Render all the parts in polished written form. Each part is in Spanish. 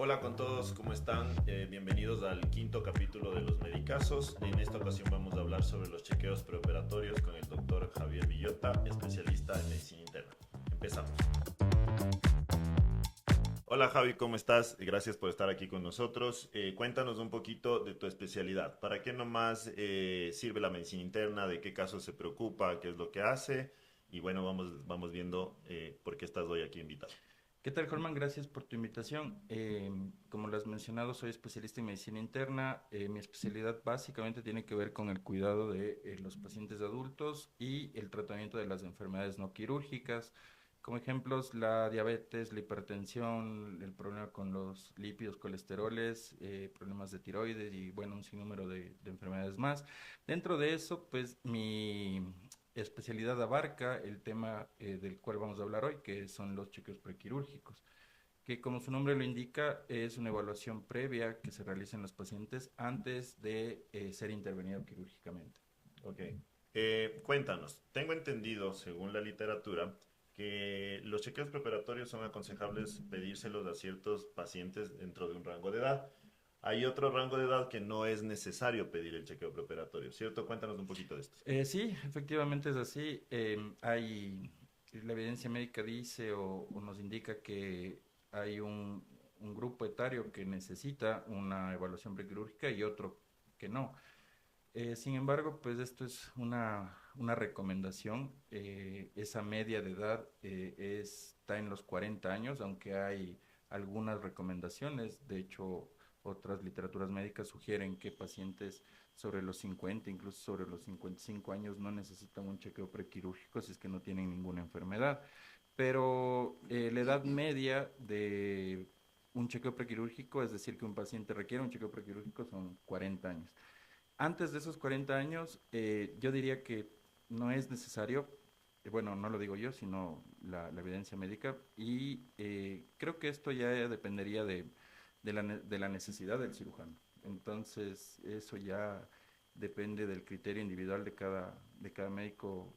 Hola con todos, ¿cómo están? Bienvenidos al quinto capítulo de los Medicazos. En esta ocasión vamos a hablar sobre los chequeos preoperatorios con el doctor Javier Villota, especialista en medicina interna. Empezamos. Hola Javi, ¿cómo estás? Gracias por estar aquí con nosotros. Cuéntanos un poquito de tu especialidad. ¿Para qué nomás sirve la medicina interna? ¿De qué casos se preocupa? ¿Qué es lo que hace? Y bueno, vamos viendo por qué estás hoy aquí invitado. ¿Qué tal, Holman? Gracias por tu invitación. Como lo has mencionado, soy especialista en medicina interna. Mi especialidad básicamente tiene que ver con el cuidado de los pacientes adultos y el tratamiento de las enfermedades no quirúrgicas. Como ejemplos, la diabetes, la hipertensión, el problema con los lípidos, colesteroles, problemas de tiroides y, bueno, un sinnúmero de enfermedades más. Dentro de eso, pues mi especialidad abarca el tema del cual vamos a hablar hoy, que son los chequeos prequirúrgicos, que como su nombre lo indica, es una evaluación previa que se realiza en los pacientes antes de ser intervenido quirúrgicamente. Ok. Cuéntanos, tengo entendido, según la literatura, que los chequeos preparatorios son aconsejables pedírselos a ciertos pacientes dentro de un rango de edad. Hay otro rango de edad que no es necesario pedir el chequeo preparatorio, ¿cierto? Cuéntanos un poquito de esto. Sí, efectivamente es así. La evidencia médica dice o nos indica que hay un grupo etario que necesita una evaluación prequirúrgica y otro que no. Sin embargo, pues esto es una recomendación. Esa media de edad está en los 40 años, aunque hay algunas recomendaciones. De hecho, otras literaturas médicas sugieren que pacientes sobre los 50, incluso sobre los 55 años, no necesitan un chequeo prequirúrgico si es que no tienen ninguna enfermedad. Pero la edad media de un chequeo prequirúrgico, es decir, que un paciente requiere un chequeo prequirúrgico, son 40 años. Antes de esos 40 años, yo diría que no es necesario, bueno, no lo digo yo, sino la evidencia médica, y creo que esto ya dependería de la necesidad del cirujano. Entonces, eso ya depende del criterio individual de cada médico,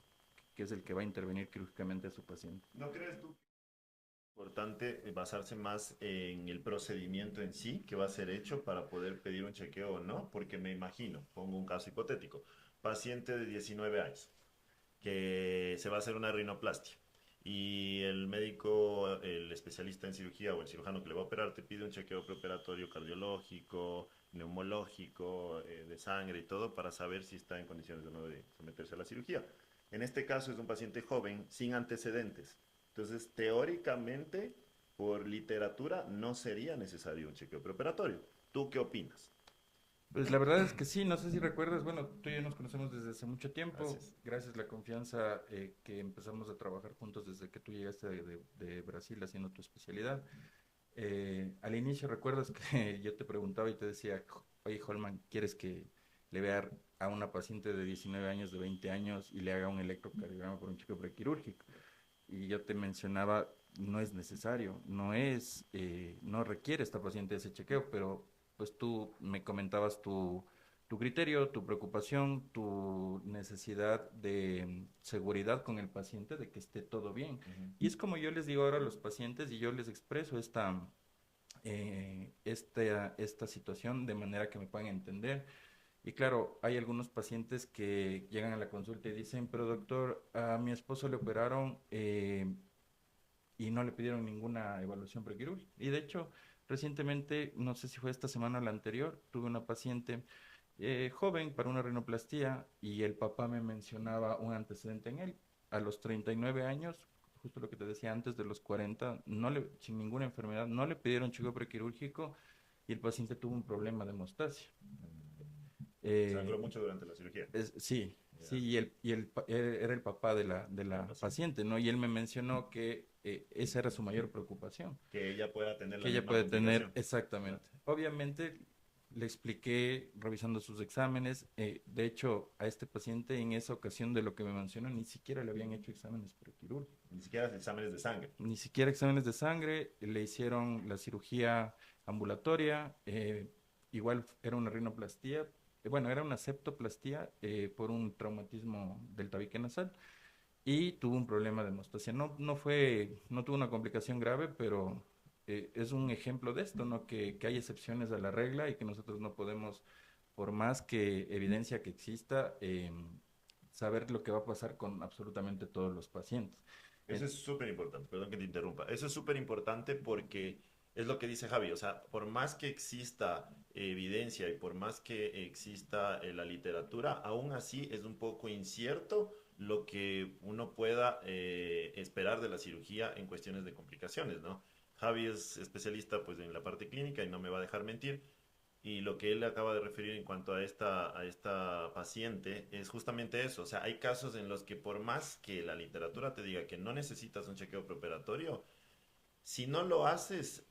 que es el que va a intervenir quirúrgicamente a su paciente. ¿No crees tú que es importante basarse más en el procedimiento en sí que va a ser hecho para poder pedir un chequeo o no? Porque me imagino, pongo un caso hipotético, paciente de 19 años que se va a hacer una rinoplastia y el médico, el especialista en cirugía o el cirujano que le va a operar te pide un chequeo preoperatorio cardiológico, neumológico, de sangre y todo para saber si está en condiciones de no de someterse a la cirugía. En este caso es un paciente joven sin antecedentes. Entonces, teóricamente, por literatura, no sería necesario un chequeo preoperatorio. ¿Tú qué opinas? Pues la verdad es que sí, no sé si recuerdas, bueno, tú y yo nos conocemos desde hace mucho tiempo, Gracias. gracias a la confianza que empezamos a trabajar juntos desde que tú llegaste de Brasil haciendo tu especialidad. Al inicio recuerdas que yo te preguntaba y te decía, oye Holman, ¿quieres que le vea a una paciente de 19 años, de 20 años y le haga un electrocardiograma por un chequeo prequirúrgico? Y yo te mencionaba, no es necesario, no requiere esta paciente ese chequeo, pero pues tú me comentabas tu criterio, tu preocupación, tu necesidad de seguridad con el paciente, de que esté todo bien. Uh -huh. Y es como yo les digo ahora a los pacientes y yo les expreso esta situación de manera que me puedan entender. Y claro, hay algunos pacientes que llegan a la consulta y dicen, pero doctor, a mi esposo le operaron y no le pidieron ninguna evaluación prequirúrgica. Y de hecho, recientemente, no sé si fue esta semana o la anterior, tuve una paciente joven para una rinoplastía y el papá me mencionaba un antecedente en él. A los 39 años, justo lo que te decía antes de los 40, sin ninguna enfermedad, no le pidieron chequeo prequirúrgico y el paciente tuvo un problema de hemostasia. Sangró Eh, mucho durante la cirugía. sí, sí, Ya, era el papá de del la paciente. paciente, ¿no? Y él me mencionó que esa era su mayor preocupación, Que ella pueda tener que la ella misma puede tener complicación. Claro. exactamente. Obviamente le expliqué revisando sus exámenes, de hecho a este paciente en esa ocasión de lo que me mencionó ni siquiera le habían hecho exámenes prequirúrgicos, Ni siquiera exámenes de sangre. ni siquiera exámenes de sangre, le hicieron la cirugía ambulatoria, igual era una rinoplastía, bueno, era una septoplastía por un traumatismo del tabique nasal y tuvo un problema de hemostasia. No tuvo una complicación grave, pero es un ejemplo de esto, ¿no? Que hay excepciones a la regla y que nosotros no podemos, por más que evidencia que exista, saber lo que va a pasar con absolutamente todos los pacientes. Eso es súper importante, perdón que te interrumpa. Eso es súper importante porque es lo que dice Javi, o sea, por más que exista evidencia y por más que exista la literatura, aún así es un poco incierto lo que uno pueda esperar de la cirugía en cuestiones de complicaciones, ¿no? Javi es especialista pues en la parte clínica y no me va a dejar mentir. Y lo que él acaba de referir en cuanto a esta paciente es justamente eso. O sea, hay casos en los que por más que la literatura te diga que no necesitas un chequeo preoperatorio, si no lo haces,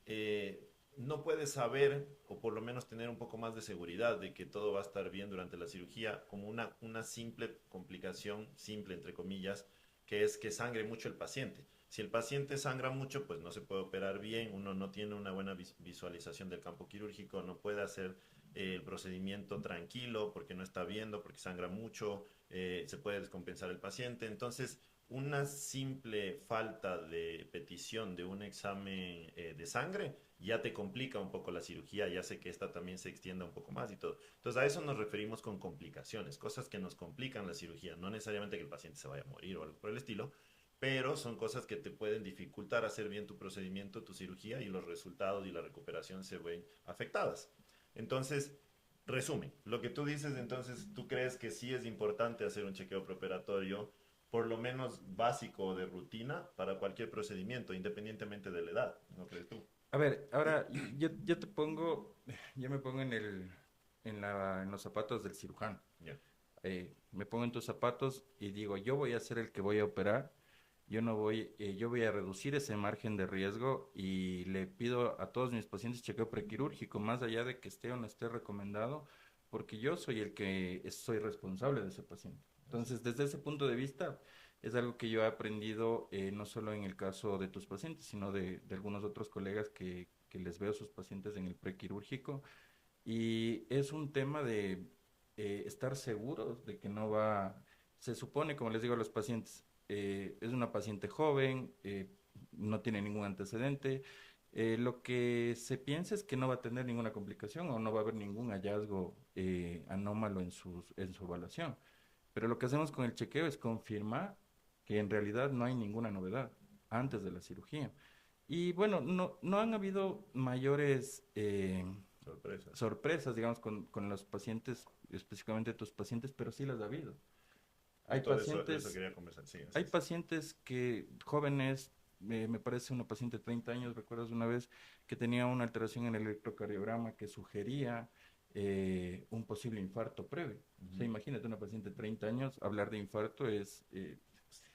no puedes saber o por lo menos tener un poco más de seguridad de que todo va a estar bien durante la cirugía, como una simple complicación, simple entre comillas, que es que sangre mucho el paciente. Si el paciente sangra mucho, pues no se puede operar bien, uno no tiene una buena visualización del campo quirúrgico, no puede hacer el procedimiento tranquilo porque no está viendo, porque sangra mucho, se puede descompensar el paciente. Entonces, una simple falta de petición de un examen de sangre ya te complica un poco la cirugía, ya sé que esta también se extienda un poco más y todo. Entonces a eso nos referimos con complicaciones, cosas que nos complican la cirugía, no necesariamente que el paciente se vaya a morir o algo por el estilo, pero son cosas que te pueden dificultar hacer bien tu procedimiento, tu cirugía y los resultados y la recuperación se ven afectadas. Entonces, resumen, lo que tú dices entonces, tú crees que sí es importante hacer un chequeo preoperatorio por lo menos básico de rutina para cualquier procedimiento, independientemente de la edad, ¿no crees tú? A ver, ahora yo te pongo, yo me pongo en los zapatos del cirujano. Ya. Me pongo en tus zapatos y digo, yo voy a ser el que voy a operar, yo voy a reducir ese margen de riesgo y le pido a todos mis pacientes chequeo prequirúrgico, más allá de que esté o no esté recomendado, porque yo soy el que soy responsable de ese paciente. Así. Entonces, desde ese punto de vista, es algo que yo he aprendido no solo en el caso de tus pacientes, sino de algunos otros colegas que les veo a sus pacientes en el prequirúrgico. Y es un tema de estar seguros de que no va, se supone, como les digo a los pacientes, es una paciente joven, no tiene ningún antecedente. Lo que se piensa es que no va a tener ninguna complicación o no va a haber ningún hallazgo anómalo en su evaluación. Pero lo que hacemos con el chequeo es confirmar que en realidad no hay ninguna novedad antes de la cirugía. Y bueno, no han habido mayores Sorpresas. sorpresas, digamos, con los pacientes, específicamente tus pacientes, pero sí las ha habido. Hay Justo de eso pacientes, quería conversar, sí, así hay es. pacientes que, jóvenes, me parece una paciente de 30 años, recuerdas una vez, que tenía una alteración en el electrocardiograma que sugería un posible infarto previo. O sea, Ujú. imagínate una paciente de 30 años, hablar de infarto Es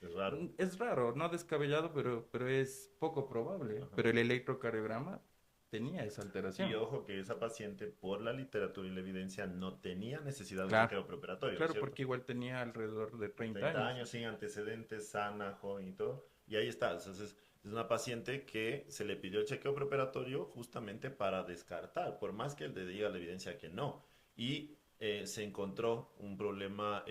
raro. es raro, no descabellado, pero es poco probable. Ajá. Pero el electrocardiograma tenía esa Y alteración. ojo que esa paciente, por la literatura y la evidencia, no tenía necesidad de un Claro, chequeo preoperatorio, ¿no es claro, cierto? porque igual tenía alrededor de 30 30 años. años sin antecedentes, sana, joven y todo. Y ahí está. Entonces, es una paciente que se le pidió el chequeo preoperatorio justamente para descartar, por más que él le diga la evidencia que no. Y se encontró un problema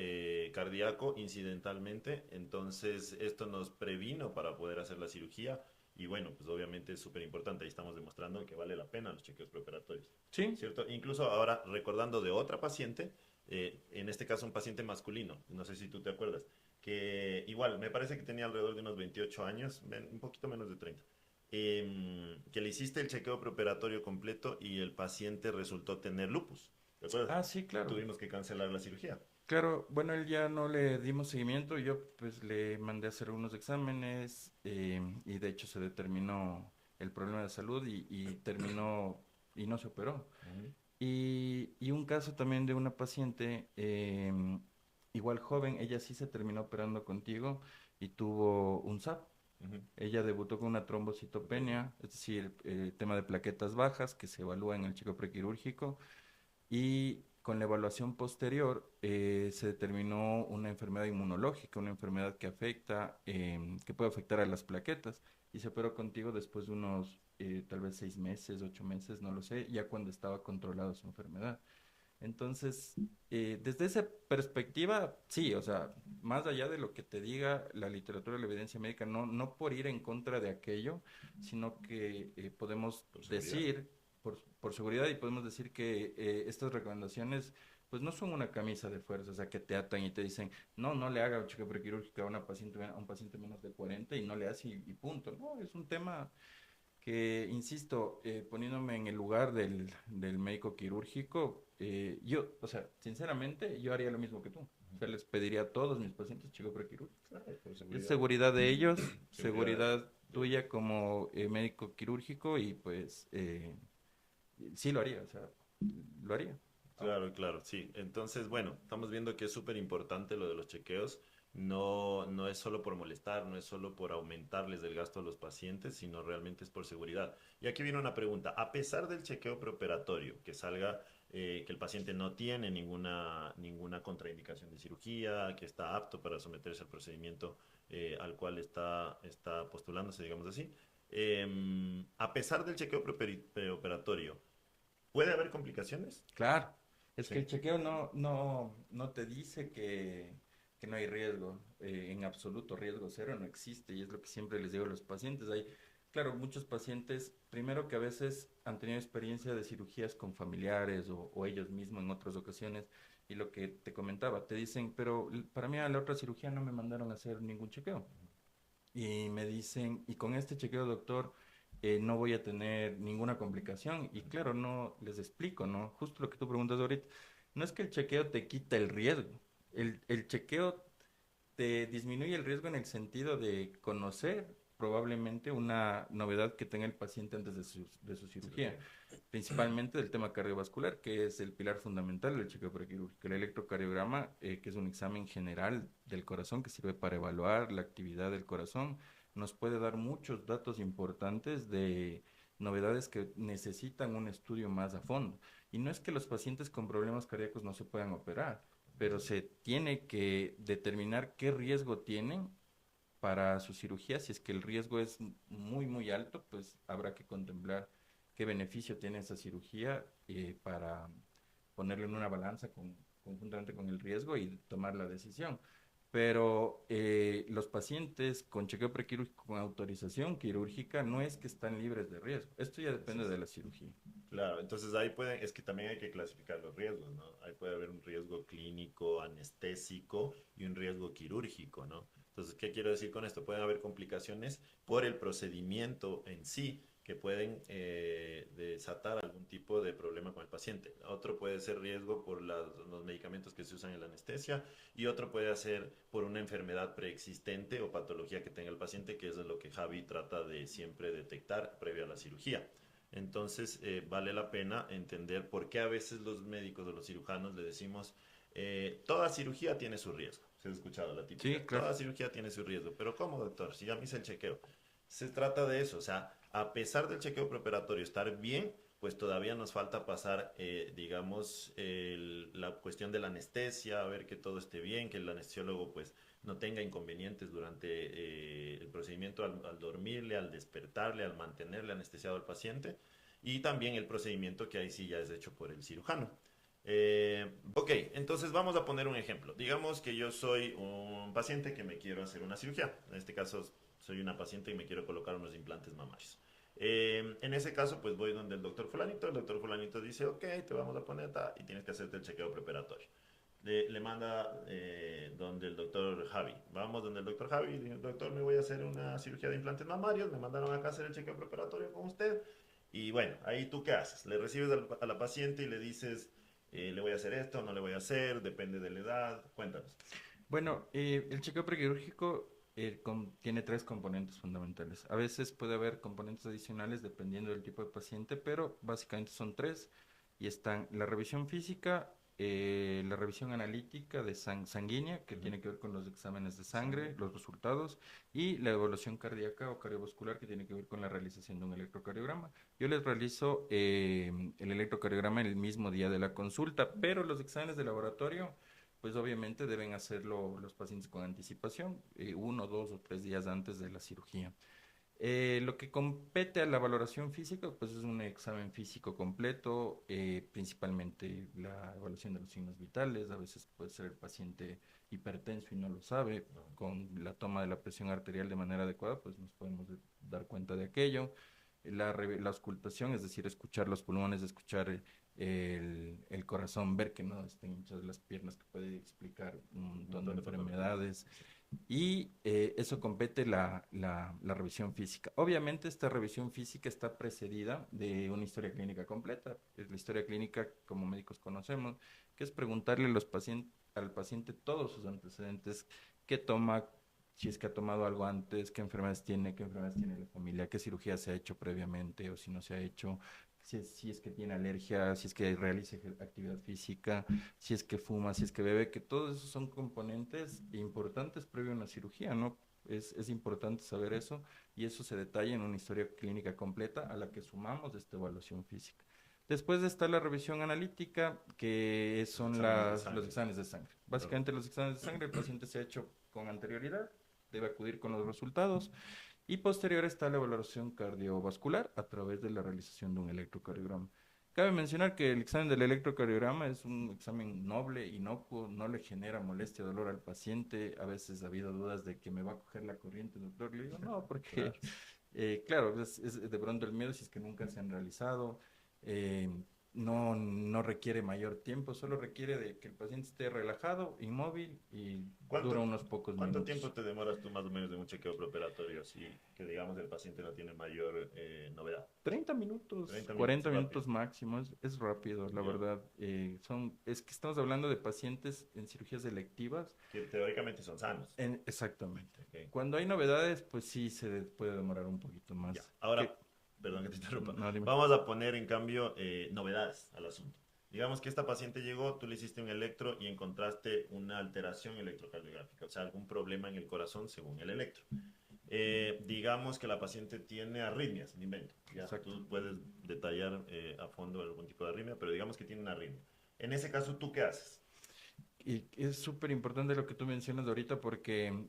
cardíaco incidentalmente. Entonces, esto nos previno para poder hacer la cirugía. Y bueno, pues obviamente es súper importante. Ahí estamos demostrando que vale la pena los chequeos preoperatorios. Sí, ¿Cierto? Incluso ahora recordando de otra paciente, en este caso un paciente masculino, no sé si tú te acuerdas, que igual me parece que tenía alrededor de unos 28 años, un poquito menos de 30, que le hiciste el chequeo preoperatorio completo y el paciente resultó tener lupus. ¿Te acuerdas? ah, sí, claro. Tuvimos que cancelar la cirugía. Claro, bueno, él ya no le dimos seguimiento, yo pues le mandé a hacer unos exámenes y de hecho se determinó el problema de salud y terminó y no se operó. Ujú, Y un caso también de una paciente igual joven, ella sí se terminó operando contigo y tuvo un SAP. ujú. Ella debutó con una Ok. trombocitopenia, es decir, tema de plaquetas bajas que se evalúa en el chequeo prequirúrgico y con la evaluación posterior se determinó una enfermedad inmunológica, una enfermedad que afecta, que puede afectar a las plaquetas y se operó contigo después de unos tal vez 6 meses, 8 meses, no lo sé, ya cuando estaba controlada su enfermedad. Entonces, desde esa perspectiva, sí, o sea, más allá de lo que te diga la literatura de la evidencia médica, no por ir en contra de aquello, sino que podemos Por seguridad. decir, por seguridad, y podemos decir que estas recomendaciones, pues no son una camisa de fuerza, o sea, que te atan y te dicen, no le haga chequeo prequirúrgico a, una paciente, a un paciente menos de 40 y no le hace y punto. No, es un tema que, insisto, poniéndome en el lugar del médico quirúrgico, yo, o sea, sinceramente, yo haría lo mismo que tú. O sea, les pediría a todos mis pacientes chequeo prequirúrgico. Claro, por Es seguridad. seguridad de ellos, Seguridad seguridad de ellos. tuya como médico quirúrgico y pues sí lo haría, o sea, lo haría. Claro, claro, sí. Entonces, bueno, estamos viendo que es súper importante lo de los chequeos. No, no es solo por molestar, no es solo por aumentarles el gasto a los pacientes, sino realmente es por seguridad. Y aquí viene una pregunta. A pesar del chequeo preoperatorio, que salga que el paciente no tiene ninguna contraindicación de cirugía, que está apto para someterse al procedimiento al cual está postulándose, digamos así, a pesar del chequeo preoperatorio, ¿puede haber complicaciones? Claro, es que el Sí. chequeo no te dice que no hay riesgo, en absoluto riesgo cero no existe y es lo que siempre les digo a los pacientes. Hay, claro, muchos pacientes, primero que a veces han tenido experiencia de cirugías con familiares o ellos mismos en otras ocasiones y lo que te comentaba, te dicen, pero para mí a la otra cirugía no me mandaron a hacer ningún chequeo. Y me dicen, y con este chequeo, doctor, no voy a tener ninguna complicación. Y claro, no les explico, ¿no? Justo lo que tú preguntas ahorita. No es que el chequeo te quita el riesgo. El chequeo te disminuye el riesgo en el sentido de conocer probablemente una novedad que tenga el paciente antes de su cirugía, Cirugía. principalmente del tema cardiovascular, que es el pilar fundamental del chequeo prequirúrgico. El electrocardiograma, que es un examen general del corazón que sirve para evaluar la actividad del corazón, nos puede dar muchos datos importantes de novedades que necesitan un estudio más a fondo. Y no es que los pacientes con problemas cardíacos no se puedan operar, pero se tiene que determinar qué riesgo tienen para su cirugía. Si es que el riesgo es muy alto, pues habrá que contemplar qué beneficio tiene esa cirugía para ponerlo en una balanza conjuntamente con el riesgo y tomar la decisión. Pero los pacientes con chequeo prequirúrgico con autorización quirúrgica no es que están libres de riesgo. Esto ya Así depende es. de la cirugía. Claro, entonces ahí pueden, es que también hay que clasificar los riesgos, ¿no? Ahí puede haber un riesgo clínico, anestésico y un riesgo quirúrgico, ¿no? Entonces, ¿qué quiero decir con esto? Pueden haber complicaciones por el procedimiento en sí que pueden desatar algún tipo de problema con el paciente. Otro puede ser riesgo por los medicamentos que se usan en la anestesia y otro puede ser por una enfermedad preexistente o patología que tenga el paciente, que es lo que Javi trata de siempre detectar previo a la cirugía. Entonces, vale la pena entender por qué a veces los médicos o los cirujanos le decimos, toda cirugía tiene su riesgo. Se ha escuchado la típica, Sí, claro. toda cirugía tiene su riesgo. Pero ¿cómo, doctor? Si ya me hice el chequeo. Se trata de eso, o sea, a pesar del chequeo preparatorio estar bien, pues todavía nos falta pasar, digamos, la cuestión de la anestesia, a ver que todo esté bien, que el anestesiólogo pues no tenga inconvenientes durante el procedimiento al dormirle, al despertarle, al mantenerle anestesiado al paciente y también el procedimiento que ahí sí ya es hecho por el cirujano. Ok, entonces vamos a poner un ejemplo. Digamos que yo soy un paciente que me quiero hacer una cirugía. En este caso soy una paciente y me quiero colocar unos implantes mamarios. En ese caso, pues voy donde el doctor fulanito dice, ok, te vamos a poner y tienes que hacerte el chequeo preparatorio. Le manda donde el doctor Javi. Vamos donde el doctor Javi. Dice, doctor, me voy a hacer una cirugía de implantes mamarios. Me mandaron acá a hacer el chequeo preparatorio con usted. Y bueno, ahí tú qué haces. Le recibes a la paciente y le dices, le voy a hacer esto, no le voy a hacer, depende de la edad. Cuéntanos. Bueno, el chequeo prequirúrgico tiene tres componentes fundamentales. A veces puede haber componentes adicionales dependiendo del tipo de paciente, pero básicamente son tres y están la revisión física, la revisión analítica de sanguínea, que Ujú. tiene que ver con los exámenes de Sangre. sangre, los resultados, y la evaluación cardíaca o cardiovascular, que tiene que ver con la realización de un electrocardiograma. Yo les realizo el electrocardiograma el mismo día de la consulta, pero los exámenes de laboratorio pues obviamente deben hacerlo los pacientes con anticipación, 1, 2 o 3 días antes de la cirugía. Lo que compete a la valoración física, pues es un examen físico completo, principalmente la evaluación de los signos vitales. A veces puede ser el paciente hipertenso y no lo sabe. ¿No? Con la toma de la presión arterial de manera adecuada, pues nos podemos dar cuenta de aquello. La auscultación, es decir, escuchar los pulmones, escuchar el corazón, ver que no estén hinchadas las piernas, que puede explicar un Un montón de montón de patologías. enfermedades Sí. y eso compete la revisión física. Obviamente esta revisión física está precedida de una historia clínica completa. Es la historia clínica, como médicos conocemos, que es preguntarle a al paciente todos sus antecedentes, qué toma, si es que ha tomado algo antes, qué enfermedades tiene la familia, qué cirugía se ha hecho previamente o si no se ha hecho, si es que tiene alergia, si es que realiza actividad física, si es que fuma, si es que bebe, que todos esos son componentes importantes previo a una cirugía, ¿no? Es importante saber eso y eso se detalla en una historia clínica completa a la que sumamos esta evaluación física. Después está la revisión analítica, que Los son exámenes de los sangre. exámenes de sangre. Correcto. Básicamente los exámenes de sangre el paciente se ha hecho con anterioridad, debe acudir con los resultados y posterior está la valoración cardiovascular a través de la realización de un electrocardiograma. Cabe mencionar que el examen del electrocardiograma es un examen noble, inocuo, no le genera molestia, dolor al paciente. A veces ha habido dudas de que me va a coger la corriente, doctor. Le digo, no, porque, Claro. claro, es de pronto el miedo si es que nunca se han realizado. eh, no requiere mayor tiempo, solo requiere de que el paciente esté relajado, inmóvil y dura ¿Cuánto, unos pocos cuánto tiempo minutos. te demoras tú más o menos de un chequeo preoperatorio así que digamos el paciente no tiene mayor novedad? 30 minutos, 30 minutos, 40 rápido. minutos máximo, es rápido, la Ya. verdad. Es que estamos hablando de pacientes en cirugías electivas. Que teóricamente son sanos. Exactamente. Ok. Cuando hay novedades, pues sí puede demorar un poquito Ya. más. Ahora, perdón que te interrumpa. No, dime. Vamos a poner en cambio novedades al asunto. Digamos que esta paciente llegó, tú le hiciste un electro y encontraste una alteración electrocardiográfica, o sea, algún problema en el corazón según el electro. Digamos que la paciente tiene arritmias, me invento. Ya, Exacto. tú puedes detallar a fondo algún tipo de arritmia, pero digamos que tiene una arritmia. En ese caso, ¿tú qué haces? Y es súper importante lo que tú mencionas ahorita porque,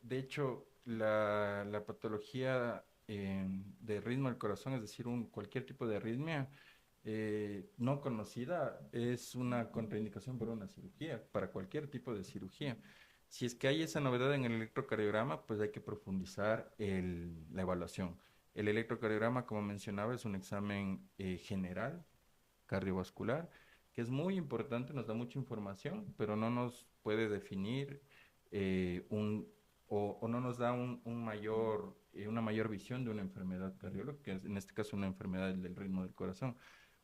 de hecho, la patología de ritmo del corazón, es decir, cualquier tipo de arritmia no conocida, es una contraindicación para una cirugía, para cualquier tipo de cirugía. Si es que hay esa novedad en el electrocardiograma, pues hay que profundizar la evaluación. El electrocardiograma, como mencionaba, es un examen general cardiovascular, que es muy importante, nos da mucha información, pero no nos puede definir o no nos da una mayor visión de una enfermedad cardiológica, en este caso una enfermedad del ritmo del corazón.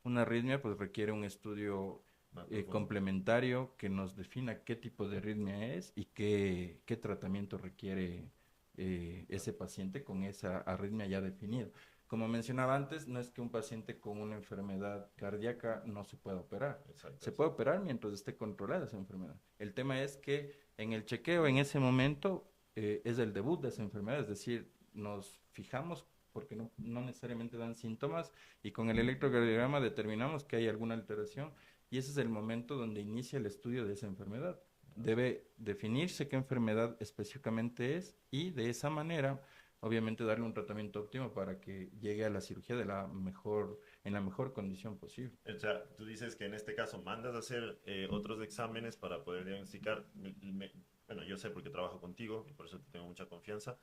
Una arritmia pues requiere un estudio Más profundo. complementario que nos defina qué tipo de arritmia es y qué tratamiento requiere ese paciente con esa arritmia ya definida. Como mencionaba antes, no es que un paciente con una enfermedad cardíaca no se pueda operar. Exacto, Se puede exacto. operar mientras esté controlada esa enfermedad. El tema es que en el chequeo, en ese momento, es el debut de esa enfermedad, es decir, nos fijamos porque no necesariamente dan síntomas y con el electrocardiograma determinamos que hay alguna alteración y ese es el momento donde inicia el estudio de esa enfermedad. Debe definirse qué enfermedad específicamente es y de esa manera obviamente darle un tratamiento óptimo para que llegue a la cirugía en la mejor condición posible. O sea, tú dices que en este caso mandas a hacer otros exámenes para poder diagnosticar. Bueno, yo sé porque trabajo contigo y por eso te tengo mucha confianza.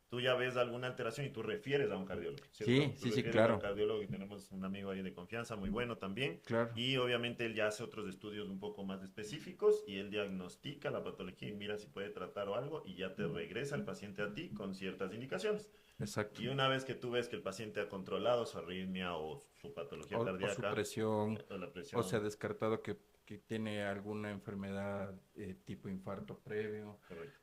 Tú ya ves alguna alteración y tú refieres a un cardiólogo, Sí, ¿cierto? Tú sí, sí, refieres a un claro, cardiólogo y tenemos un amigo ahí de confianza muy bueno también. claro, Y obviamente él ya hace otros estudios un poco más específicos y él diagnostica la patología y mira si puede tratar o algo y ya te regresa el paciente a ti con ciertas indicaciones. exacto. Y una vez que tú ves que el paciente ha controlado su arritmia o su patología O su cardíaca presión, o la o se ha presión, descartado que tiene alguna enfermedad tipo infarto previo, correcto.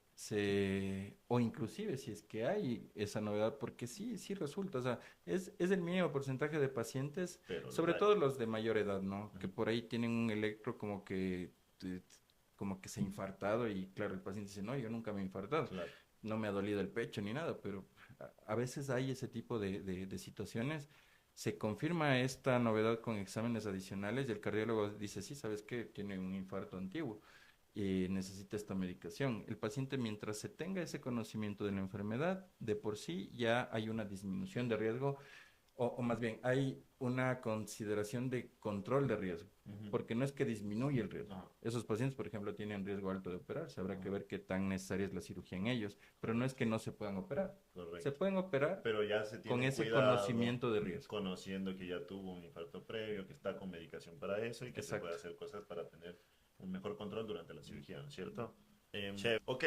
o inclusive si es que hay esa novedad, porque sí, sí resulta, o sea, es el mínimo porcentaje de pacientes, Pero los sobre hay. todo los de mayor edad, ¿no? Que Ujú. por ahí tienen un electro eh, como que se ha infartado y claro, el paciente dice, no, yo nunca me he infartado, Claro. no me ha dolido el pecho ni nada, pero a veces hay ese tipo de situaciones. Se confirma esta novedad con exámenes adicionales y el cardiólogo dice, sí, ¿sabes qué? Tiene un infarto antiguo necesita esta medicación. El paciente, mientras se tenga ese conocimiento de la enfermedad, de por sí ya hay una disminución de riesgo o más bien, hay una consideración de control de riesgo, Ujú. porque no es que disminuye el riesgo. Ajá, Esos pacientes, por ejemplo, tienen riesgo alto de operarse, habrá que ajá, ver qué tan necesaria es la cirugía en ellos, pero no es correcto, que no se puedan operar. Se correcto. pueden operar Pero ya se con tiene ese cuidado, conocimiento de riesgo. conociendo que ya tuvo un infarto previo, que está con medicación para eso y que se puede Exacto. hacer cosas para tener un mejor control durante la cirugía, ¿no es cierto? Chef, ok.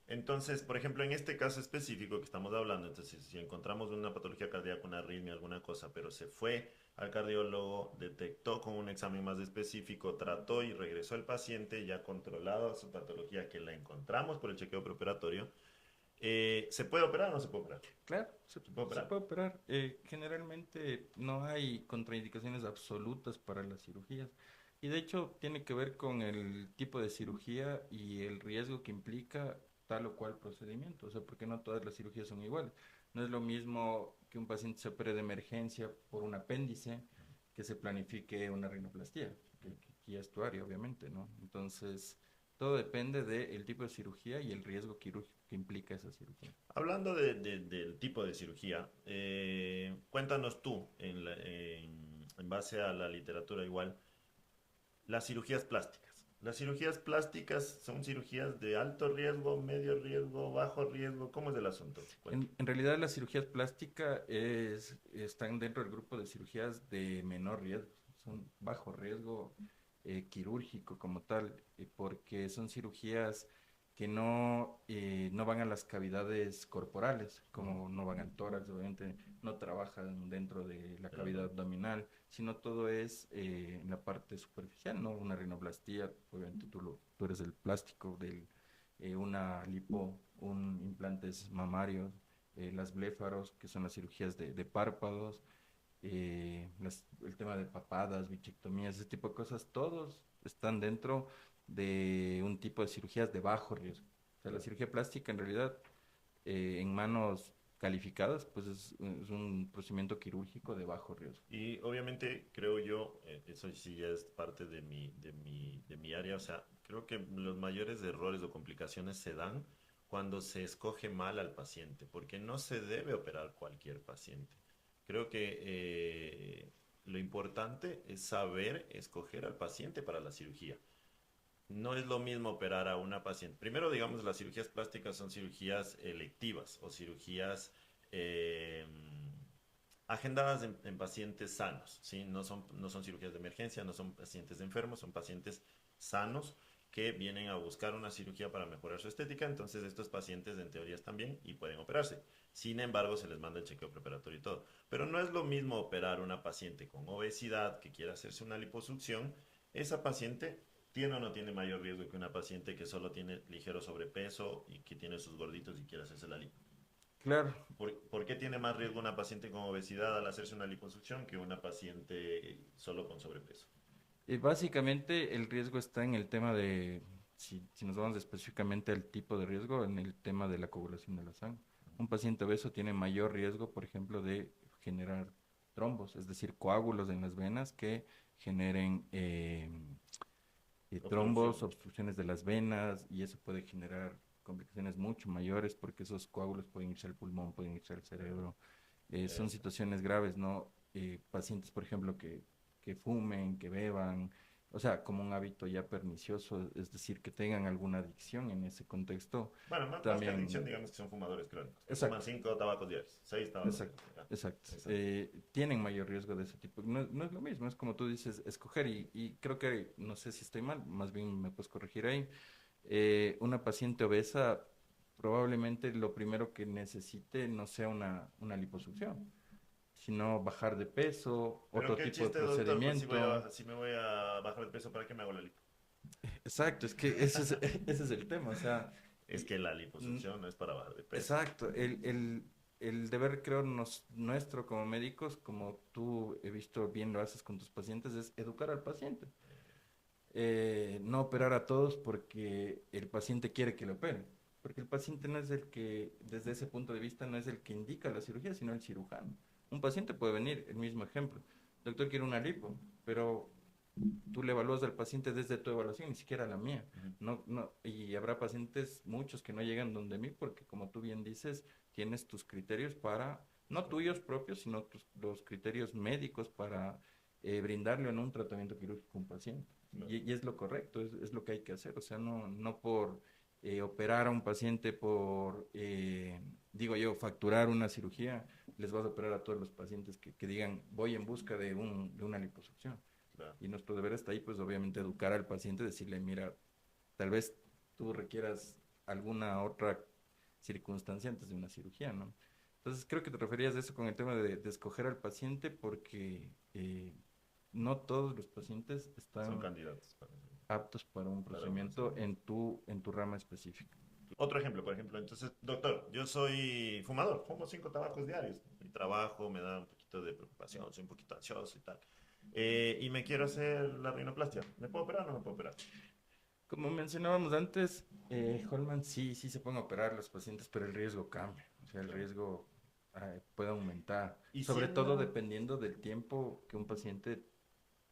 Entonces, por ejemplo, en este caso específico que estamos hablando, entonces, si encontramos una patología cardíaca, una arritmia, alguna cosa, pero se fue al cardiólogo, detectó con un examen más específico, trató y regresó el paciente ya controlado su patología, que la encontramos por el chequeo preoperatorio, ¿se puede operar o no se puede operar? Claro, ¿Se puede se operar? puede operar. Generalmente no hay contraindicaciones absolutas para las cirugías. Y de hecho tiene que ver con el tipo de cirugía y el riesgo que implica tal o cual procedimiento. O sea, porque no todas las cirugías son iguales. No es lo mismo que un paciente se opere de emergencia por un apéndice que se planifique una rinoplastia, que aquí ya es tu área, obviamente, ¿no? Entonces, todo depende del tipo de cirugía y el riesgo quirúrgico que implica esa cirugía. Hablando del tipo de cirugía, cuéntanos tú, en base a la literatura igual, las cirugías plásticas. Las cirugías plásticas son cirugías de alto riesgo, medio riesgo, bajo riesgo. ¿Cómo es el asunto? Cuéntame. En realidad las cirugías plásticas están dentro del grupo de cirugías de menor riesgo, son bajo riesgo quirúrgico como tal, porque son cirugías que no van a las cavidades corporales, Ujú. como no van al tórax, obviamente no trabajan dentro de la El cavidad abdomen. abdominal, sino todo es en la parte superficial, ¿no? Una rinoplastia, obviamente tú eres el plástico una lipo, un implantes mamarios, las bléfaros, que son las cirugías de párpados, el tema de papadas, bichectomías, ese tipo de cosas, todos están dentro de un tipo de cirugías de bajo riesgo. O sea, la Claro. cirugía plástica en realidad en manos calificadas, pues es un procedimiento quirúrgico de bajo riesgo. Y obviamente creo yo, eso sí ya es parte de mi área, o sea, creo que los mayores errores o complicaciones se dan cuando se escoge mal al paciente, porque no se debe operar cualquier paciente. Creo que lo importante es saber escoger al paciente para la cirugía. No es lo mismo operar a una paciente. Primero, digamos, las cirugías plásticas son cirugías electivas o cirugías eh, agendadas en pacientes sanos, ¿sí? No son cirugías de emergencia, no son pacientes enfermos, son pacientes sanos que vienen a buscar una cirugía para mejorar su estética, entonces estos pacientes en teoría están bien y pueden operarse. Sin embargo, se les manda el chequeo preparatorio y todo. Pero no es lo mismo operar una paciente con obesidad que quiera hacerse una liposucción. Esa paciente tiene o no tiene mayor riesgo que una paciente que solo tiene ligero sobrepeso y que tiene sus gorditos y quiere hacerse la lipo. Claro, ¿Por qué tiene más riesgo una paciente con obesidad al hacerse una liposucción que una paciente solo con sobrepeso? básicamente el riesgo está en el tema si nos vamos específicamente al tipo de riesgo, en el tema de la coagulación de la sangre. Un paciente obeso tiene mayor riesgo, por ejemplo, de generar trombos, es decir, coágulos en las venas que generen Obstrucción. trombos, obstrucciones de las venas, y eso puede generar complicaciones mucho mayores porque esos coágulos pueden irse al pulmón, pueden irse al cerebro. Son Exacto. situaciones graves, ¿no? Pacientes, por ejemplo, que fumen, que beban, o sea, como un hábito ya pernicioso, es decir, que tengan alguna adicción en ese contexto, Bueno, más que adicción, también, digamos que son fumadores crónicos, que fuman exacto, 5 tabacos diarios, 6 tabacos exacto, diarios. ¿Ya? exacto. Exacto. Tienen mayor riesgo de ese tipo. No, no es lo mismo, es como tú dices, escoger, y creo que, no sé si estoy mal, más bien me puedes corregir ahí. Una paciente obesa probablemente lo primero que necesite no sea una liposucción, sino bajar de peso, Pero otro qué tipo de chiste, doctor, pues procedimiento. si me voy a bajar de peso, ¿para qué me hago la lipo? Exacto, es que ese es el tema, o sea, Es y- que la mm, liposucción no es para bajar de peso. exacto, el deber creo nuestro como médicos, como tú he visto bien lo haces con tus pacientes, es educar al paciente. No operar a todos porque el paciente quiere que le operen, porque el paciente no es el que, desde ese punto de vista, no es el que indica la cirugía, sino el cirujano. Un paciente puede venir, el mismo ejemplo, doctor quiere una lipo, pero tú le evalúas al paciente desde tu evaluación, ni siquiera la mía. Ujú. Y habrá pacientes, muchos que no llegan donde mí, porque como tú bien dices, tienes tus criterios para, no tuyos propios, sino los criterios médicos para brindarle o no un tratamiento quirúrgico a un paciente. No, Y es lo correcto, es lo que hay que hacer. O sea, no por operar a un paciente, por, digo yo, facturar una cirugía, les vas a operar a todos los pacientes que digan, voy en busca de una liposucción. claro. Y nuestro deber está ahí, pues obviamente educar al paciente, decirle, mira, tal vez tú requieras alguna otra circunstancia antes de una cirugía, ¿no? Entonces creo que te referías a eso con el tema de escoger al paciente porque no todos los pacientes Son están candidatos aptos para un para un procedimiento procedimiento. en tu rama específica. Otro ejemplo, por ejemplo, entonces, doctor, yo soy fumador, fumo 5 tabacos diarios. Mi trabajo me da un poquito de preocupación, soy un poquito ansioso y tal. Y me quiero hacer la rinoplastia. ¿Me puedo operar o no me puedo operar? Como mencionábamos antes, Holman sí se pueden operar los pacientes, pero el riesgo cambia. O sea, el Claro. riesgo puede aumentar, Y sobre todo siendo, dependiendo del tiempo que un paciente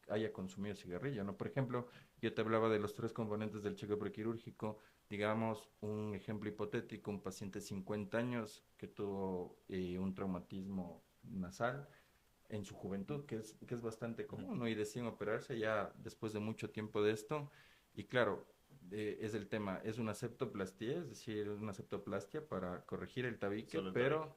haya consumido cigarrillo, ¿no? Por ejemplo, yo te hablaba de los tres componentes del chequeo prequirúrgico. Digamos, un ejemplo hipotético, un paciente de 50 años que tuvo un traumatismo nasal en su juventud, que es bastante ujú, común, ¿no? Y deciden operarse ya después de mucho tiempo de esto. Y claro, es el tema, es una septoplastía, es decir, una septoplastia para corregir el tabique, solo el tabique. pero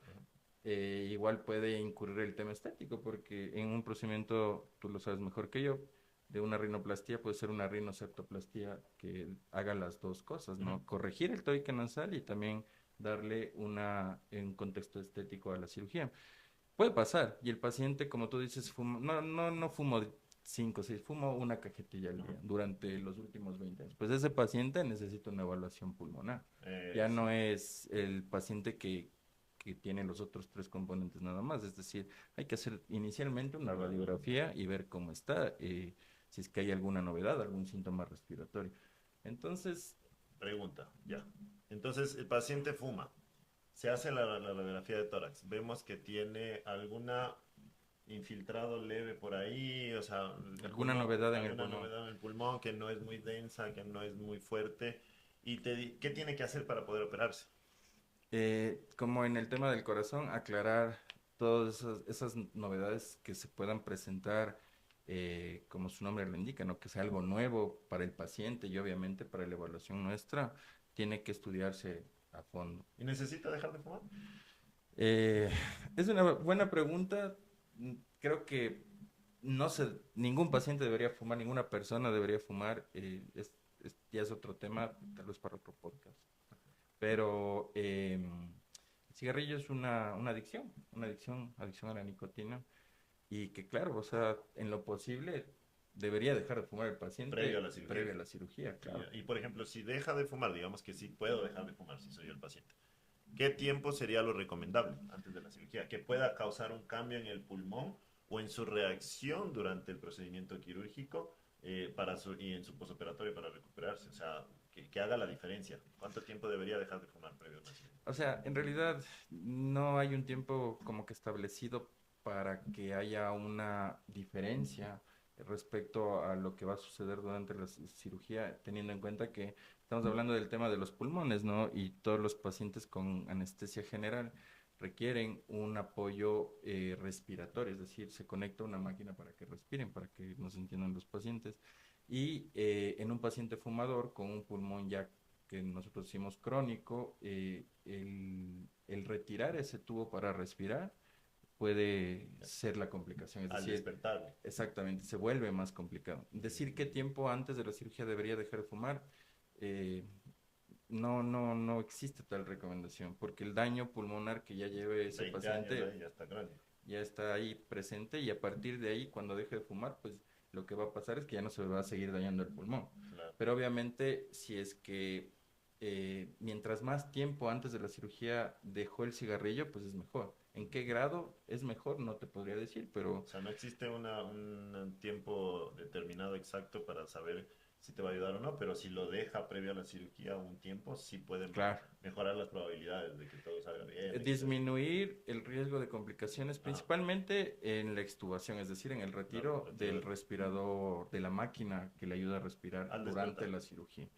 igual puede incurrir el tema estético, porque en un procedimiento, tú lo sabes mejor que yo, de una rinoplastía puede ser una rinoseptoplastía que haga las dos cosas, Ujú. ¿no? Corregir el tabique nasal y también darle un contexto estético a la cirugía. Puede pasar, y el paciente, como tú dices, no fumo 5 o 6, fumo una cajetilla al Ujú. día durante los últimos 20 años. Pues ese paciente necesita una evaluación pulmonar. Ya Sí, no es el paciente que tiene los otros tres componentes nada más. Es decir, hay que hacer inicialmente una una- radiografía y ver cómo está, si es que hay alguna novedad, algún síntoma respiratorio. Entonces, pregunta, ya. Entonces, el paciente fuma. Se hace la radiografía de tórax. Vemos que tiene alguna infiltrado leve por ahí, o sea, el alguna pulmón, novedad en el alguna pulmón. novedad en el pulmón que no es muy densa, que no es muy fuerte. ¿Qué tiene que hacer para poder operarse? Como en el tema del corazón, aclarar todas esas novedades que se puedan presentar, como su nombre lo indica, ¿no? Que sea algo nuevo para el paciente y obviamente para la evaluación nuestra, tiene que estudiarse a fondo. ¿Y necesita dejar de fumar? Eh, es una buena pregunta. Creo que no sé, ningún paciente debería fumar, ninguna persona debería fumar. Ya es otro tema, tal vez para otro podcast. Pero el cigarrillo es una adicción a la nicotina. Y que claro, o sea, en lo posible debería dejar de fumar el Previo a paciente la cirugía. previo a la cirugía, claro. Y por ejemplo, si deja de fumar, digamos que sí puedo dejar de fumar si soy yo el paciente. ¿Qué tiempo sería lo recomendable antes de la cirugía? Que pueda causar un cambio en el pulmón o en su reacción durante el procedimiento quirúrgico y en su posoperatorio para recuperarse. O sea, que haga la diferencia. ¿Cuánto tiempo debería dejar de fumar previo a una cirugía? O sea, en realidad no hay un tiempo como que establecido para que haya una diferencia respecto a lo que va a suceder durante la cirugía, teniendo en cuenta que estamos hablando del tema de los pulmones, ¿no? Y todos los pacientes con anestesia general requieren un apoyo respiratorio, es decir, se conecta una máquina para que respiren, para que nos entiendan los pacientes. Y en un paciente fumador con un pulmón ya que nosotros decimos crónico, el retirar ese tubo para respirar puede ser la complicación, es Al decir, despertarle. exactamente, se vuelve más complicado. Decir qué tiempo antes de la cirugía debería dejar de fumar, eh, no existe tal recomendación, porque el daño pulmonar que ya lleve ese 20 años paciente ahí ya está crónico. ya está ahí presente y a partir de ahí, cuando deje de fumar, pues lo que va a pasar es que ya no se va a seguir dañando el pulmón. Claro. Pero obviamente, si es que mientras más tiempo antes de la cirugía dejó el cigarrillo, pues es mejor. ¿En qué grado es mejor? No te podría decir, O pero sea, no existe un tiempo determinado exacto para saber si te va a ayudar o no, pero si lo deja previo a la cirugía un tiempo, sí puede Claro. mejorar las probabilidades de que todo salga bien, etcétera. Disminuir el riesgo de complicaciones, Ah, principalmente en la extubación, es decir, en el claro, retiro retiro del de respirador, de la máquina que le ayuda a respirar al durante despertar. la cirugía,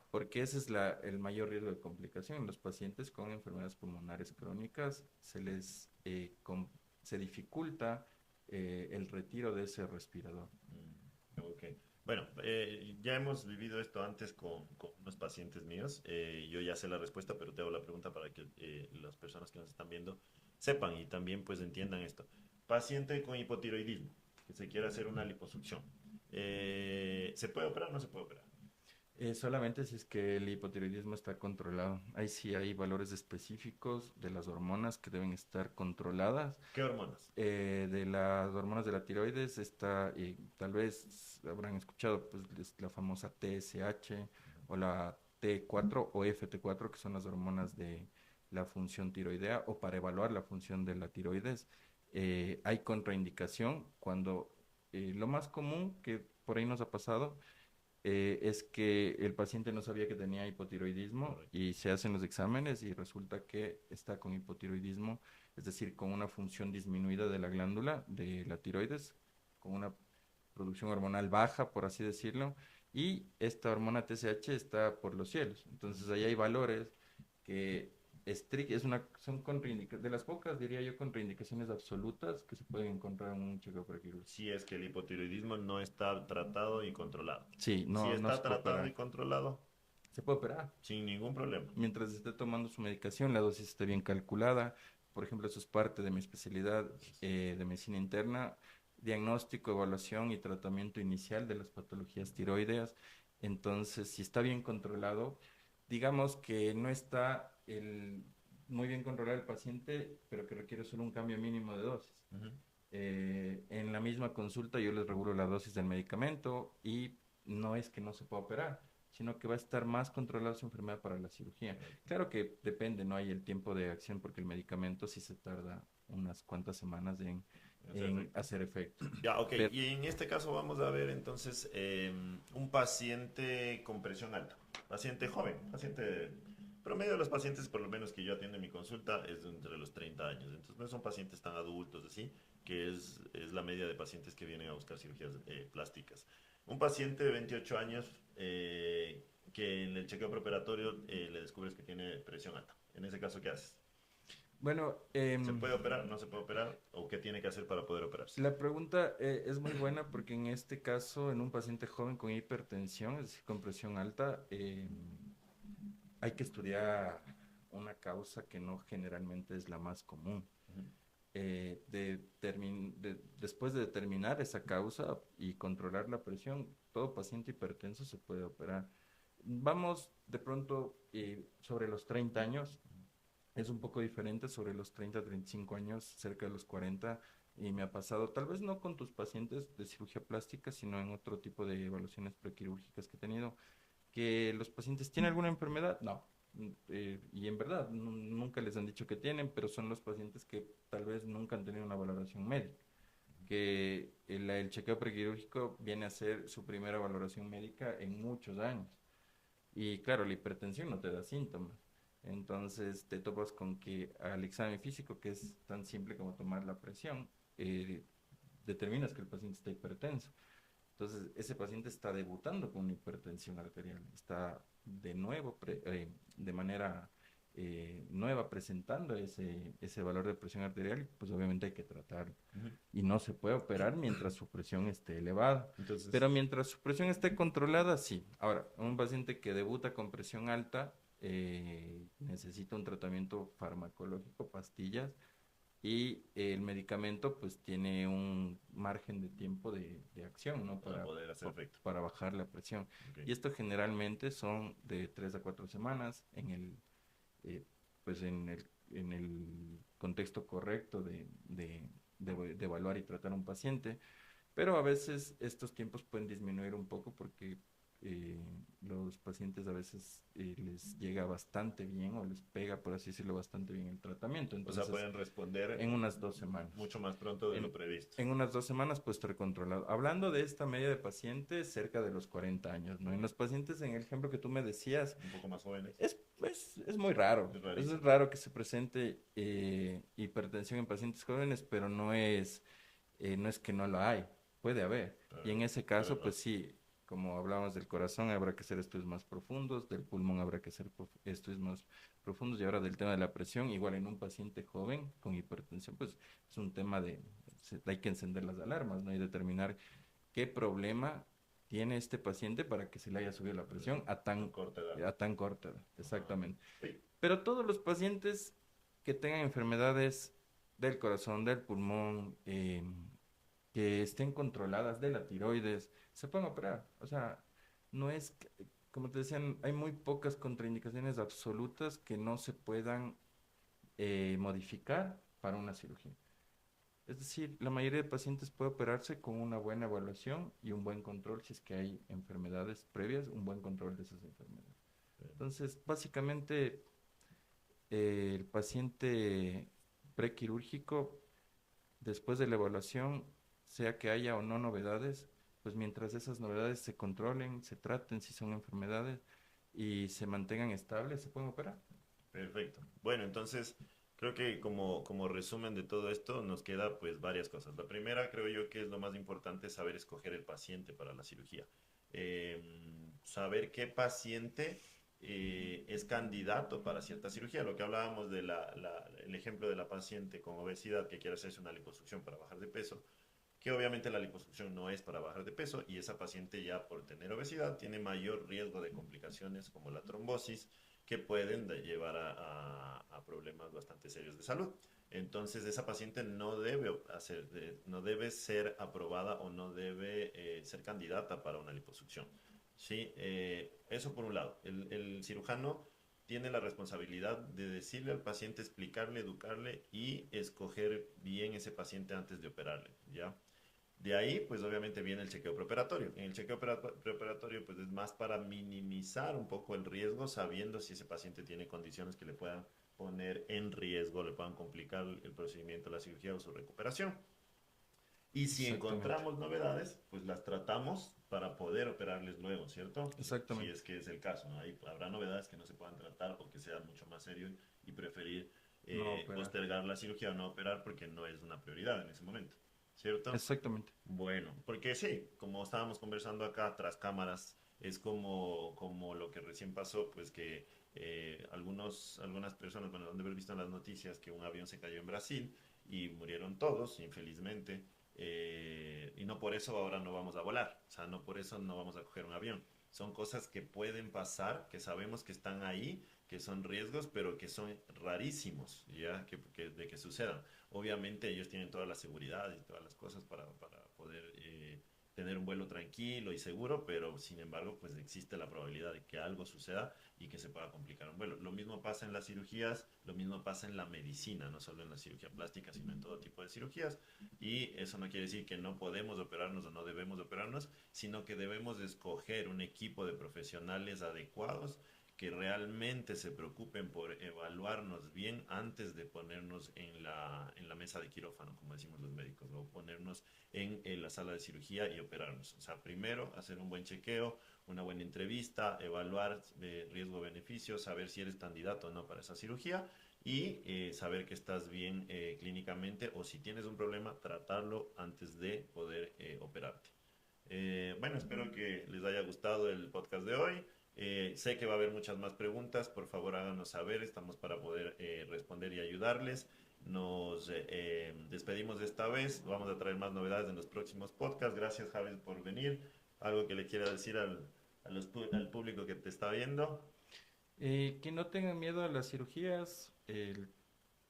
porque ese es el mayor riesgo de complicación. En los pacientes con enfermedades pulmonares crónicas se dificulta el retiro de ese respirador. Ok. Bueno, ya hemos vivido esto antes con unos pacientes míos. Yo ya sé la respuesta, pero te hago la pregunta para que las personas que nos están viendo sepan y también pues entiendan esto. Paciente con hipotiroidismo, que se quiere hacer una liposucción. ¿Se puede operar o no se puede operar? Solamente si es que el hipotiroidismo está controlado. Ahí sí hay valores específicos de las hormonas que deben estar controladas. ¿Qué hormonas? De las hormonas de la tiroides está, y tal vez habrán escuchado, pues la famosa TSH o la T4 o FT4, que son las hormonas de la función tiroidea o para evaluar la función de la tiroides. Hay contraindicación cuando lo más común que por ahí nos ha pasado es que el paciente no sabía que tenía hipotiroidismo Correcto. y se hacen los exámenes y resulta que está con hipotiroidismo, es decir, con una función disminuida de la glándula de la tiroides, con una producción hormonal baja, por así decirlo, y esta hormona TSH está por los cielos. Entonces, ahí hay valores que son de las pocas, diría yo, contraindicaciones absolutas que se pueden encontrar en un chequeo prequirúrgico. Si es que el hipotiroidismo no está tratado y controlado. Sí, Si no está se puede tratado y operar. controlado, Se puede operar. sin ningún problema. Mientras esté tomando su medicación, la dosis esté bien calculada. Por ejemplo, eso es parte de mi especialidad de medicina interna, diagnóstico, evaluación y tratamiento inicial de las patologías tiroideas. Entonces, si está bien controlado, digamos que no está muy bien controlado el paciente, pero que requiere solo un cambio mínimo de dosis. Ujú. En la misma consulta yo les regulo la dosis del medicamento y no es que no se pueda operar, sino que va a estar más controlada su enfermedad para la cirugía. Claro que depende, no hay el tiempo de acción porque el medicamento sí se tarda unas cuantas semanas Hace en efecto. hacer efecto. Ya, ok. Pero Y en este caso vamos a ver entonces un paciente con presión alta, paciente joven, paciente promedio de los pacientes, por lo menos que yo atiendo en mi consulta, es de entre los 30 años. Entonces no son pacientes tan adultos así, que es la media de pacientes que vienen a buscar cirugías plásticas. Un paciente de 28 años que en el chequeo preoperatorio le descubres que tiene presión alta. En ese caso, ¿qué haces? bueno, ¿Se puede operar? ¿No se puede operar? ¿O qué tiene que hacer para poder operarse? la pregunta es muy buena porque en este caso, en un paciente joven con hipertensión, es decir, con presión alta, hay que estudiar una causa que no generalmente es la más común. Ujú. Después de determinar esa causa y controlar la presión, todo paciente hipertenso se puede operar. Vamos de pronto sobre los 30 años, es un poco diferente sobre los 30, 35 años, cerca de los 40, y me ha pasado, tal vez no con tus pacientes de cirugía plástica, sino en otro tipo de evaluaciones prequirúrgicas que he tenido, que los pacientes tienen alguna enfermedad, no. Y en verdad, nunca les han dicho que tienen, pero son los pacientes que tal vez nunca han tenido una valoración médica. Que el chequeo prequirúrgico viene a ser su primera valoración médica en muchos años. Y claro, la hipertensión no te da síntomas. Entonces te topas con que al examen físico, que es tan simple como tomar la presión, eh, determinas que el paciente está hipertenso. Entonces, ese paciente está debutando con una hipertensión arterial, está de nuevo, de manera nueva, presentando ese valor de presión arterial, pues obviamente hay que tratarlo. Ujú. Y no se puede operar mientras su presión esté elevada. Entonces, Pero mientras su presión esté controlada, sí. Ahora, un paciente que debuta con presión alta necesita un tratamiento farmacológico, pastillas, y el medicamento pues tiene un margen de tiempo de acción, ¿no? para poder hacer efecto. Para bajar la presión. Ok. Y esto generalmente son de 3 a 4 semanas eh, pues en el contexto correcto de evaluar y tratar a un paciente. Pero a veces estos tiempos pueden disminuir un poco porque los pacientes a veces les llega bastante bien o les pega, por así decirlo, bastante bien el tratamiento. O sea, Entonces, pueden responder en unas 2 semanas. mucho más pronto de lo En, previsto. en unas 2 semanas puede estar controlado. Hablando de esta media de pacientes cerca de los 40 años, ¿no? En los pacientes, en el ejemplo que tú me decías, Un poco más jóvenes. es muy raro. Es Es rarísimo. raro que se presente hipertensión en pacientes jóvenes, pero no es que no lo hay, puede haber. Y Claro, en ese pero caso, no. pues sí, como hablábamos del corazón, habrá que hacer estudios más profundos, del pulmón habrá que hacer estudios más profundos, y ahora del tema de la presión, igual en un paciente joven con hipertensión, pues es un tema hay que encender las alarmas, ¿no? Y determinar qué problema tiene este paciente para que se le haya subido la presión A corta edad. a tan corta edad, Ajá. exactamente. Sí. Pero todos los pacientes que tengan enfermedades del corazón, del pulmón, que estén controladas de la tiroides, se pueden operar. O sea, no es, como te decían, hay muy pocas contraindicaciones absolutas que no se puedan modificar para una cirugía. Es decir, la mayoría de pacientes puede operarse con una buena evaluación y un buen control si es que hay enfermedades previas, un buen control de esas enfermedades. Entonces, básicamente, el paciente prequirúrgico, después de la evaluación, sea que haya o no novedades, pues mientras esas novedades se controlen, se traten si son enfermedades y se mantengan estables, se pueden operar. Perfecto. Bueno, entonces creo que como resumen de todo esto nos queda pues varias cosas. La primera creo yo que es lo más importante, saber escoger el paciente para la cirugía. Saber qué paciente es candidato para cierta cirugía. Lo que hablábamos de el ejemplo de la paciente con obesidad que quiere hacerse una liposucción para bajar de peso, que obviamente la liposucción no es para bajar de peso y esa paciente ya por tener obesidad tiene mayor riesgo de complicaciones como la trombosis que pueden llevar a problemas bastante serios de salud. Entonces esa paciente no debe ser aprobada o no debe ser candidata para una liposucción. Sí, eso por un lado. El cirujano tiene la responsabilidad de decirle al paciente, explicarle, educarle y escoger bien ese paciente antes de operarle, ¿ya? De ahí, pues obviamente viene el chequeo preoperatorio. En el chequeo preoperatorio, pues es más para minimizar un poco el riesgo, sabiendo si ese paciente tiene condiciones que le puedan poner en riesgo, le puedan complicar el procedimiento, la cirugía o su recuperación. Y si Exactamente, encontramos novedades, pues las tratamos para poder operarles luego, ¿cierto? Si exactamente. es que es el caso, ¿no? Habrá novedades que no se puedan tratar o que sean mucho más serios y preferir No operar. postergar la cirugía o no operar porque no es una prioridad en ese momento, ¿cierto? Exactamente. Bueno, porque sí, como estábamos conversando acá tras cámaras, es como lo que recién pasó, pues que algunas personas, bueno, han de haber visto en las noticias que un avión se cayó en Brasil y murieron todos, infelizmente, y no por eso ahora no vamos a volar, o sea, no por eso no vamos a coger un avión. Son cosas que pueden pasar, que sabemos que están ahí, que son riesgos, pero que son rarísimos, ¿ya? De que sucedan. Obviamente ellos tienen toda la seguridad y todas las cosas para poder tener un vuelo tranquilo y seguro, pero sin embargo, pues existe la probabilidad de que algo suceda y que se pueda complicar un vuelo. Lo mismo pasa en las cirugías, lo mismo pasa en la medicina, no solo en la cirugía plástica, sino en todo tipo de cirugías. Y eso no quiere decir que no podemos operarnos o no debemos operarnos, sino que debemos escoger un equipo de profesionales adecuados que realmente se preocupen por evaluarnos bien antes de ponernos en la mesa de quirófano, como decimos los médicos, o ponernos en la sala de cirugía y operarnos. O sea, primero hacer un buen chequeo, una buena entrevista, evaluar riesgo-beneficio, saber si eres candidato o no para esa cirugía y saber que estás bien clínicamente o si tienes un problema, tratarlo antes de poder operarte. Bueno, espero que les haya gustado el podcast de hoy. Sé que va a haber muchas más preguntas, por favor háganos saber, estamos para poder responder y ayudarles. Nos despedimos de esta vez, vamos a traer más novedades en los próximos podcasts. Gracias Javes por venir. Algo que le quiera decir al público que te está viendo. Que no tengan miedo a las cirugías,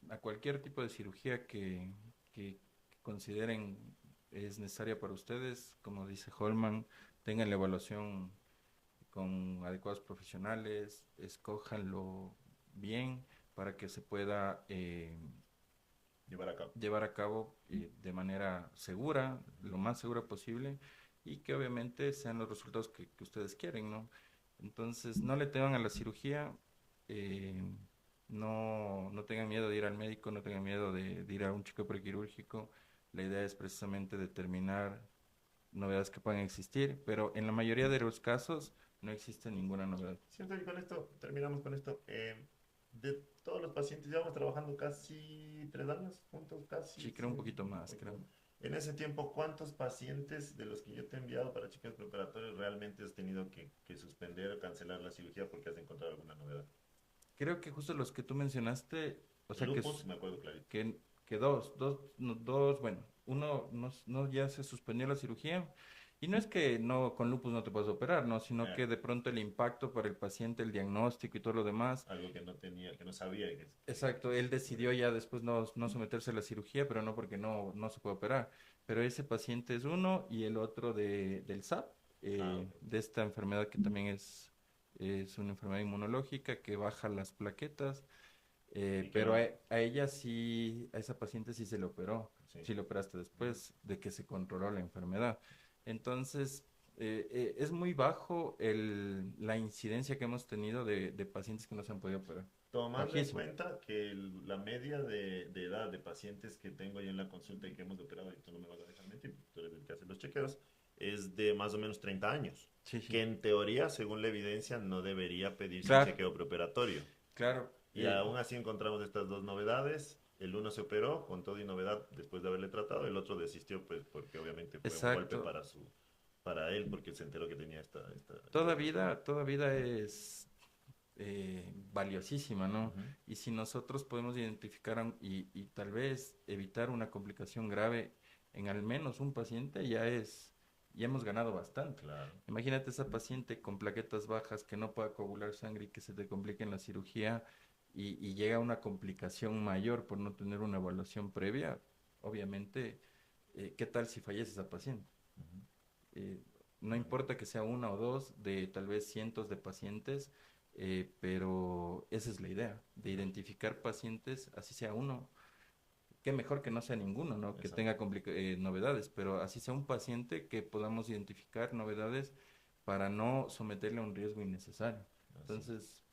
a cualquier tipo de cirugía que consideren es necesaria para ustedes. Como dice Holman, tengan la evaluación con adecuados profesionales, escójanlo bien para que se pueda Llevar a cabo. llevar a cabo de manera segura, lo más segura posible, y que obviamente sean los resultados que ustedes quieren, ¿no? Entonces, no le teman a la cirugía, eh, no tengan miedo de ir al médico, no tengan miedo de ir a un chequeo prequirúrgico. La idea es precisamente determinar novedades que puedan existir, pero en la mayoría de los casos no existe ninguna novedad. Cierto, y con esto, terminamos con esto. De todos los pacientes, llevamos trabajando casi 3 años juntos, casi, Sí, creo un sí, poquito un más, poquito creo. más. En ese tiempo, ¿cuántos pacientes de los que yo te he enviado para chequeos preparatorios realmente has tenido que suspender o cancelar la cirugía porque has encontrado alguna novedad? Creo que justo los que tú mencionaste, o El sea, lupus, me acuerdo clarito. que dos, bueno, uno no ya se suspendió la cirugía y no es que no con lupus no te puedas operar, no, sino Eh, que de pronto el impacto para el paciente, el diagnóstico y todo lo demás. algo que no tenía, que no sabía Exacto, que él se podía. decidió ya después no someterse a la cirugía, pero no porque no se puede operar. Pero ese paciente es uno y el otro del SAP, Ah, ok. de esta enfermedad que también es una enfermedad inmunológica que baja las plaquetas, Y que pero no, a ella sí, a esa paciente sí se le operó, sí. sí le operaste después de que se controló la enfermedad. Entonces, es muy bajo la incidencia que hemos tenido de pacientes que no se han podido operar. Tomando en Bajísimo. cuenta que la media de edad de pacientes que tengo yo en la consulta y que hemos operado, y tú no me vas a dejar mentir, tú eres el que hace los chequeos, es de más o menos 30 años, Sí, que sí. en teoría, según la evidencia, no debería pedirse un Claro, chequeo preoperatorio. claro. Y aún así encontramos estas dos novedades. El uno se operó con todo y novedad después de haberle tratado, el otro desistió, pues porque obviamente fue un golpe Exacto. para él, porque se enteró que tenía esta enfermedad. Toda vida es valiosísima, ¿no? Ujú. Y si nosotros podemos identificar y tal vez evitar una complicación grave en al menos un paciente, ya hemos ganado bastante. Claro, Imagínate esa paciente con plaquetas bajas que no pueda coagular sangre y que se te complique en la cirugía y llega a una complicación mayor por no tener una evaluación previa, obviamente, ¿qué tal si fallece esa paciente? ujú. eh, no Bueno, importa que sea una o dos de tal vez cientos de pacientes, pero esa es la idea, de identificar pacientes, así sea uno, qué mejor que no sea ninguno, ¿no? Que exacto. tenga novedades, pero así sea un paciente que podamos identificar novedades para no someterle a un riesgo innecesario. Así. Entonces,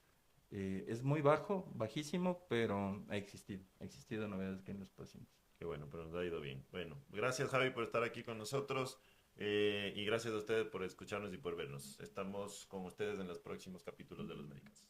es muy bajo, bajísimo, pero ha existido novedades que en los pacientes. Qué bueno, pero nos ha ido bien. Bueno, gracias Javi por estar aquí con nosotros y gracias a ustedes por escucharnos y por vernos. Estamos con ustedes en los próximos capítulos de Los Médicos.